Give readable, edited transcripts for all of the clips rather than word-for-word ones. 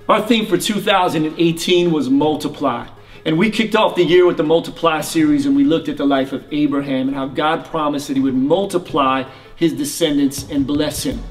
Our theme for 2018 was multiply. And we kicked off the year with the Multiply series, and we looked at the life of Abraham and how God promised that he would multiply his descendants and bless him.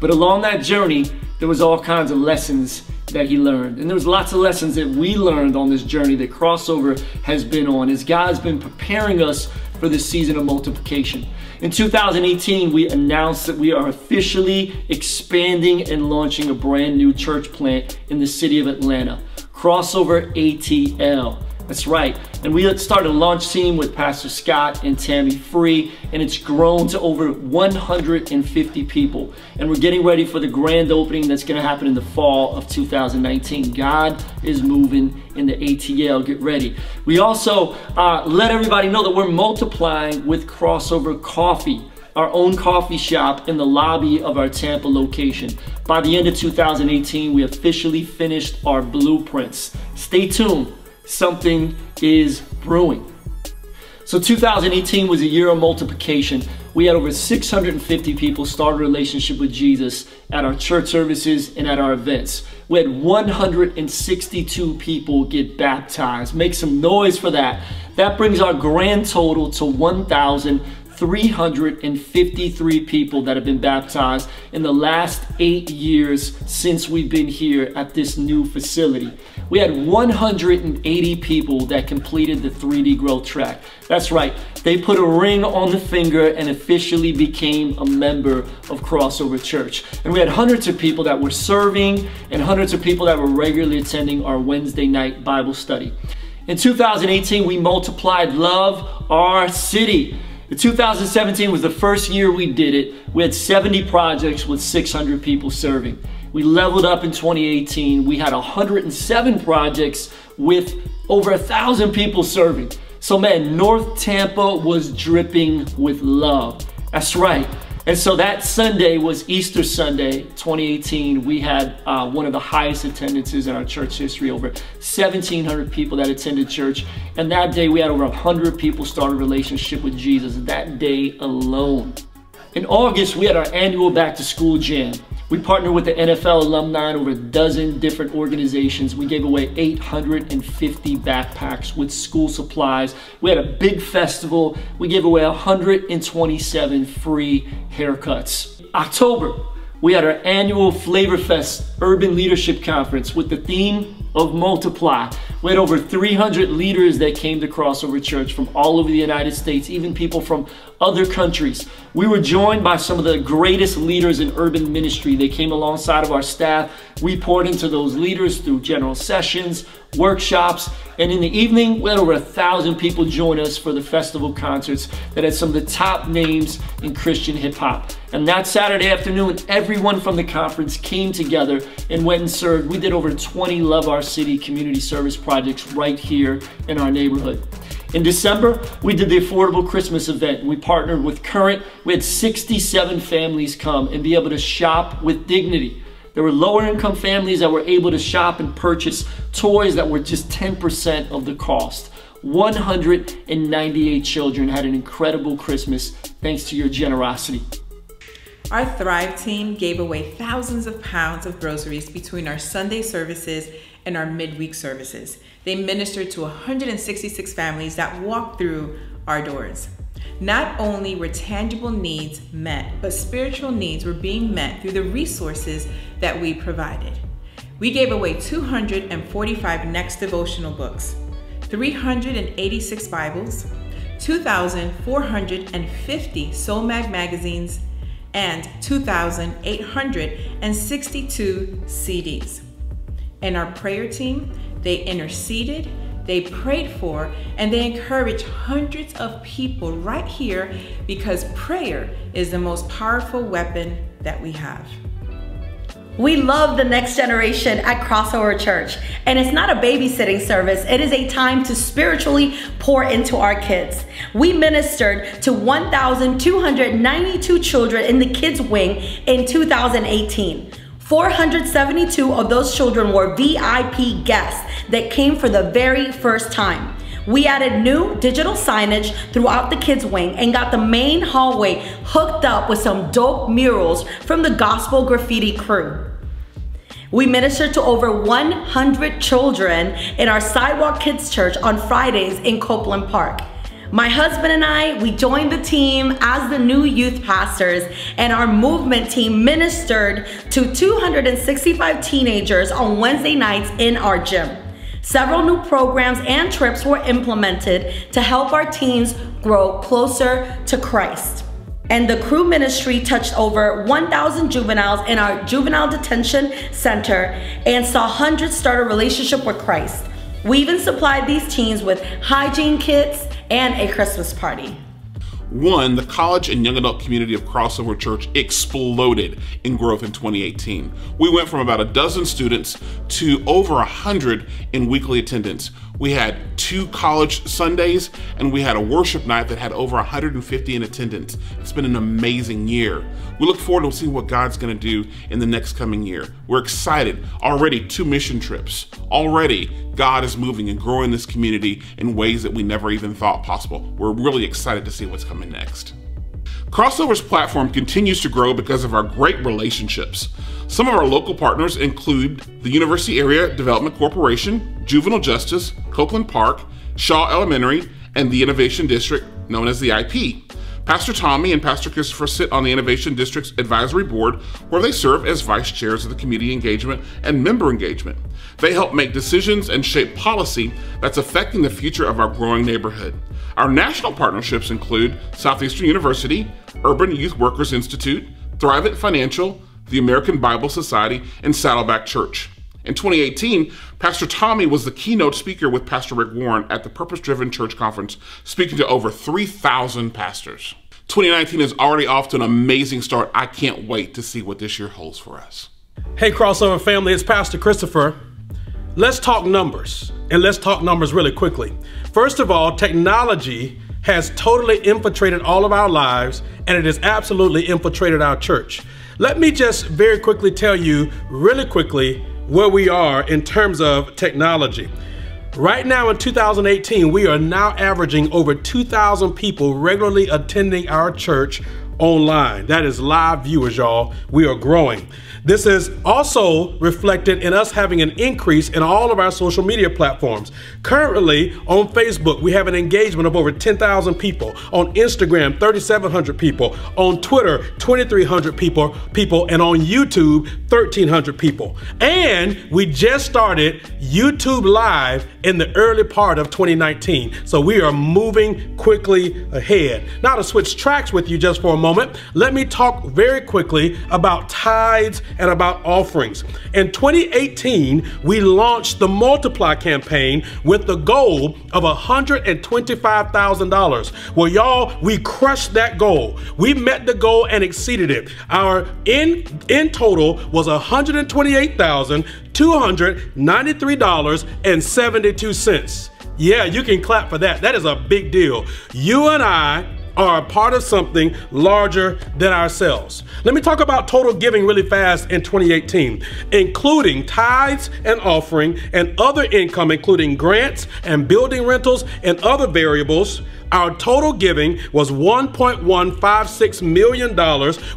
But along that journey, there was all kinds of lessons that he learned. And there was lots of lessons that we learned on this journey that Crossover has been on, as God's been preparing us for this season of multiplication. In 2018, we announced that we are officially expanding and launching a brand new church plant in the city of Atlanta, Crossover ATL. That's right. And we started a launch team with Pastor Scott and Tammy Free, and it's grown to over 150 people. And we're getting ready for the grand opening that's going to happen in the fall of 2019. God is moving in the ATL. Get ready. We also let everybody know that we're multiplying with Crossover Coffee, our own coffee shop in the lobby of our Tampa location. By the end of 2018, we officially finished our blueprints. Stay tuned. Something is brewing. So 2018 was a year of multiplication. We had over 650 people start a relationship with Jesus at our church services and at our events. We had 162 people get baptized. Make some noise for that. That brings our grand total to 1,353 people that have been baptized in the last 8 years since we've been here at this new facility. We had 180 people that completed the 3D growth track. That's right, they put a ring on the finger and officially became a member of Crossover Church. And we had hundreds of people that were serving and hundreds of people that were regularly attending our Wednesday night Bible study. In 2018, we multiplied Love Our City. 2017 was the first year we did it. We had 70 projects with 600 people serving. We leveled up in 2018. We had 107 projects with over 1,000 people serving. So man, North Tampa was dripping with love. That's right. And so that Sunday was Easter Sunday, 2018. We had one of the highest attendances in our church history, over 1,700 people that attended church. And that day we had over 100 people start a relationship with Jesus that day alone. In August, we had our annual Back to School Jam. We partnered with the NFL alumni and over a dozen different organizations. We gave away 850 backpacks with school supplies. We had a big festival. We gave away 127 free haircuts. October, we had our annual Flavor Fest Urban Leadership Conference with the theme of Multiply. We had over 300 leaders that came to Crossover Church from all over the United States, even people from other countries. We were joined by some of the greatest leaders in urban ministry. They came alongside of our staff. We poured into those leaders through general sessions, workshops, and in the evening, we had over 1,000 people join us for the festival concerts that had some of the top names in Christian hip hop. And that Saturday afternoon, everyone from the conference came together and went and served. We did over 20 Love Our City community service projects right here in our neighborhood. In December, we did the Affordable Christmas event. We partnered with Current. We had 67 families come and be able to shop with dignity. There were lower income families that were able to shop and purchase toys that were just 10% of the cost. 198 children had an incredible Christmas thanks to your generosity. Our Thrive team gave away thousands of pounds of groceries between our Sunday services and our midweek services. They ministered to 166 families that walked through our doors. Not only were tangible needs met, but spiritual needs were being met through the resources that we provided. We gave away 245 Next devotional books, 386 Bibles, 2,450 Soul Mag magazines, and 2,862 CDs. And our prayer team, they interceded, they prayed for, and they encouraged hundreds of people right here because prayer is the most powerful weapon that we have. We love the next generation at Crossover Church, and it's not a babysitting service. It is a time to spiritually pour into our kids. We ministered to 1,292 children in the kids wing in 2018. 472 of those children were VIP guests that came for the very first time. We added new digital signage throughout the kids wing and got the main hallway hooked up with some dope murals from the Gospel Graffiti crew. We minister to over 100 children in our Sidewalk Kids Church on Fridays in Copeland Park. My husband and I, we joined the team as the new youth pastors, and our movement team ministered to 265 teenagers on Wednesday nights in our gym. Several new programs and trips were implemented to help our teens grow closer to Christ. And the Cru ministry touched over 1,000 juveniles in our juvenile detention center and saw hundreds start a relationship with Christ. We even supplied these teens with hygiene kits and a Christmas party. One, the college and young adult community of Crossover Church exploded in growth in 2018. We went from about a dozen students to over 100 in weekly attendance. We had 2 college Sundays, and we had a worship night that had over 150 in attendance. It's been an amazing year. We look forward to seeing what God's gonna do in the next coming year. We're excited. Already 2 mission trips. Already God is moving and growing this community in ways that we never even thought possible. We're really excited to see what's coming next. Crossover's platform continues to grow because of our great relationships. Some of our local partners include the University Area Development Corporation, Juvenile Justice, Copeland Park, Shaw Elementary, and the Innovation District, known as the IP. Pastor Tommy and Pastor Christopher sit on the Innovation District's advisory board, where they serve as vice chairs of the community engagement and member engagement. They help make decisions and shape policy that's affecting the future of our growing neighborhood. Our national partnerships include Southeastern University, Urban Youth Workers Institute, Thrivent Financial, the American Bible Society, and Saddleback Church. In 2018, Pastor Tommy was the keynote speaker with Pastor Rick Warren at the Purpose Driven Church Conference, speaking to over 3,000 pastors. 2019 is already off to an amazing start. I can't wait to see what this year holds for us. Hey, Crossover family, it's Pastor Christopher. Let's talk numbers, and let's talk numbers really quickly. First of all, technology has totally infiltrated all of our lives, and it has absolutely infiltrated our church. Let me just very quickly tell you really quickly where we are in terms of technology. Right now in 2018, we are now averaging over 2,000 people regularly attending our church online. That is live viewers, y'all. We are growing. This is also reflected in us having an increase in all of our social media platforms. Currently on Facebook, we have an engagement of over 10,000 people. On Instagram, 3,700 people. On Twitter, 2,300 people, and on YouTube, 1,300 people. And we just started YouTube Live in the early part of 2019. So we are moving quickly ahead. Now, to switch tracks with you just for a moment, let me talk very quickly about tithes and about offerings. In 2018, we launched the Multiply campaign with the goal of $125,000. Well, y'all, we crushed that goal. We met the goal and exceeded it. Our in total was $128,293.72. Yeah, you can clap for that. That is a big deal. You and I are a part of something larger than ourselves. Let me talk about total giving really fast in 2018, including tithes and offering and other income, including grants and building rentals and other variables. Our total giving was $1.156 million,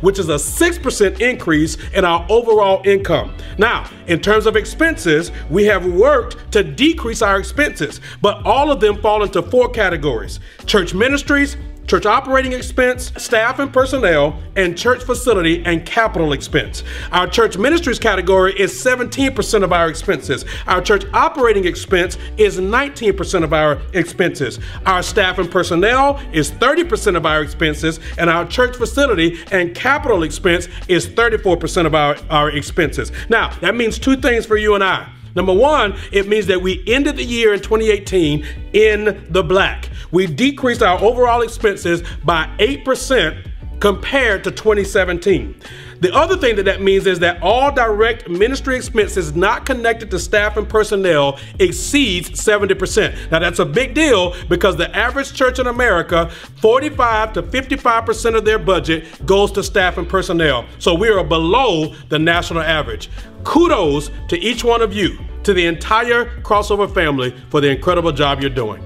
which is a 6% increase in our overall income. Now, in terms of expenses, we have worked to decrease our expenses, but all of them fall into 4 categories: church ministries, church operating expense, staff and personnel, and church facility and capital expense. Our church ministries category is 17% of our expenses. Our church operating expense is 19% of our expenses. Our staff and personnel is 30% of our expenses, and our church facility and capital expense is 34% of our expenses. Now, that means 2 things for you and I. Number one, it means that we ended the year in 2018 in the black. We decreased our overall expenses by 8% compared to 2017. The other thing that means is that all direct ministry expenses not connected to staff and personnel exceeds 70%. Now that's a big deal because the average church in America, 45 to 55% of their budget goes to staff and personnel. So we are below the national average. Kudos to each one of you, to the entire Crossover family, for the incredible job you're doing.